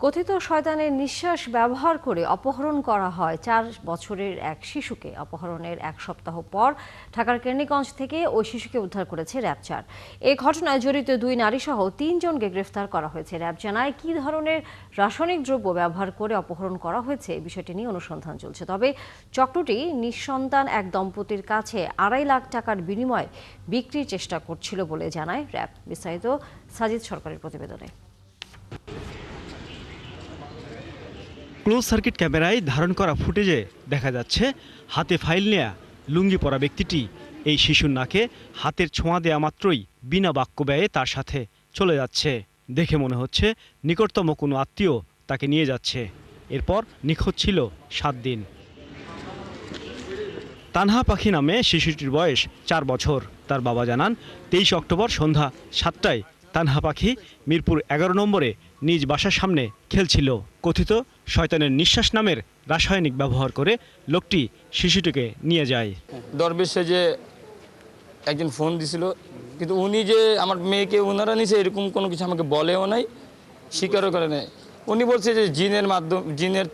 কথিত শয়তানের নিঃশ্বাস ব্যবহার করে অপহরণ করা হয় 4 বছরের এক শিশুকে। অপহরণের এক সপ্তাহ পর ঢাকার কেরানীগঞ্জ থেকে ওই শিশুকে উদ্ধার করেছে র্যাব-4। এই ঘটনায় জড়িত 2 নারীসহ 3 জনকে গ্রেফতার করা হয়েছে। র্যাব জানায় কী ধরনের রাসায়নিক দ্রব্য ব্যবহার করে অপহরণ করা হয়েছে এই বিষয়টি নিয়ে অনুসন্ধান চলছে। তবে চক্রটি নিঃসন্তান এক দম্পতির কাছে 2.5 লাখ টাকার বিনিময়ে বিক্রির চেষ্টা করছিল বলে জানায় র্যাব। বিস্তারিত সাজিদ সরকারের প্রতিবেদনে। ক্লোজ সার্কিট ক্যামেরায় ধারণ করা ফুটেজে দেখা যাচ্ছে হাতে ফাইল নেয়া লুঙ্গি পরা ব্যক্তিটি এই শিশুর নাকে হাতের ছোঁয়া দেয়া মাত্রই বিনা বাক্য ব্যয়ে তার সাথে চলে যাচ্ছে। দেখে মনে হচ্ছে নিকটতম কোনো আত্মীয় তাকে নিয়ে যাচ্ছে। এরপর নিখোঁজ ছিল 7 দিন। তানহা পাখি নামে শিশুটির বয়স 4 বছর। তার বাবা জানান 23 অক্টোবর সন্ধ্যা 7টায় তানহা পাখি মিরপুর 11 নম্বরে নিজ বাসার সামনে খেলছিল। কথিত শয়তানের নিঃশ্বাস নামের রাসায়নিক ব্যবহার করে লোকটি শিশুটিকে নিয়ে যায়। দরবেশে যে একজন ফোন দিছিল, কিন্তু উনি যে আমার মেয়েকে ওনারা নিছে এরকম কোনো কিছু আমাকে বলেও নাই, স্বীকারও করে নাই। উনি বলছে যে জিনের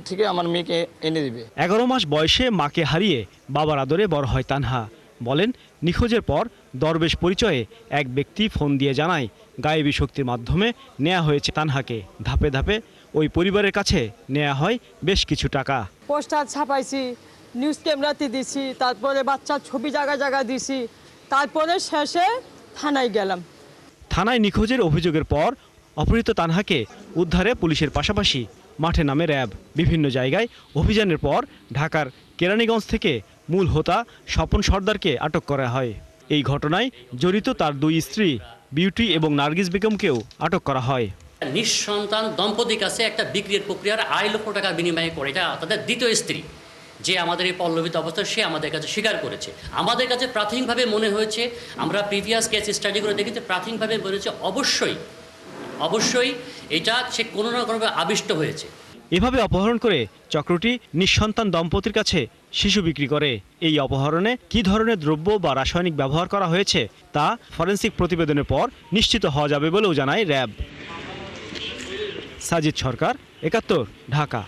থেকে আমার মেয়েকে এনে দিবে। 11 মাস বয়সে মাকে হারিয়ে বাবার আদরে বড় হয় তানহা। বলেন, নিখোঁজের পর দরবেশ পরিচয়ে এক ব্যক্তি ফোন দিয়ে জানায় গায়েবী শক্তির মাধ্যমে নেওয়া হয়েছে তানহাকে। ধাপে ধাপে ওই পরিবারের কাছে নেওয়া হয় বেশ কিছু টাকা। পোস্টার ছাপাইছি, নিউজ ক্যামেরাতে দিছি, তারপরে বাচ্চার ছবি জায়গায় জায়গায় দিছি, তারপরে শেষে থানায় গেলাম। থানায় নিখোঁজের অভিযোগের পর অপহৃত তানহাকে উদ্ধারে পুলিশের পাশাপাশি মাঠে নামে র্যাব। বিভিন্ন জায়গায় অভিযানের পর ঢাকার কেরানীগঞ্জ থেকে মূল হোতা স্বপন সর্দারকে আটক করা হয়। এই ঘটনায় জড়িত তার 2 স্ত্রী বিউটি এবং নার্গিস বেগমকেও আটক করা হয়। নিঃসন্তান দম্পতির কাছে একটা বিক্রির প্রক্রিয়ার 2.5 লক্ষ টাকার বিনিময়ে করে, এটা তাদের দ্বিতীয় স্ত্রী যে আমাদের এই পল্লবিত অবস্থা সে আমাদের কাছে স্বীকার করেছে। আমাদের কাছে প্রাথমিকভাবে মনে হয়েছে, আমরা প্রিভিয়াস কেস স্টাডি করে দেখেছি, প্রাথমিকভাবে মনে হচ্ছে অবশ্যই এটা সে কোনো না কোনোভাবে আবিষ্ট হয়েছে। এভাবে অপহরণ করে চক্রটি নিঃসন্তান দম্পতির কাছে শিশু বিক্রি করে। এই অপহরণে কী ধরনের দ্রব্য বা রাসায়নিক ব্যবহার করা হয়েছে তা ফরেনসিক প্রতিবেদনের পর নিশ্চিত হওয়া যাবে বলেও জানায় র্যাব। সাজিদ সরকার, 71, ঢাকা।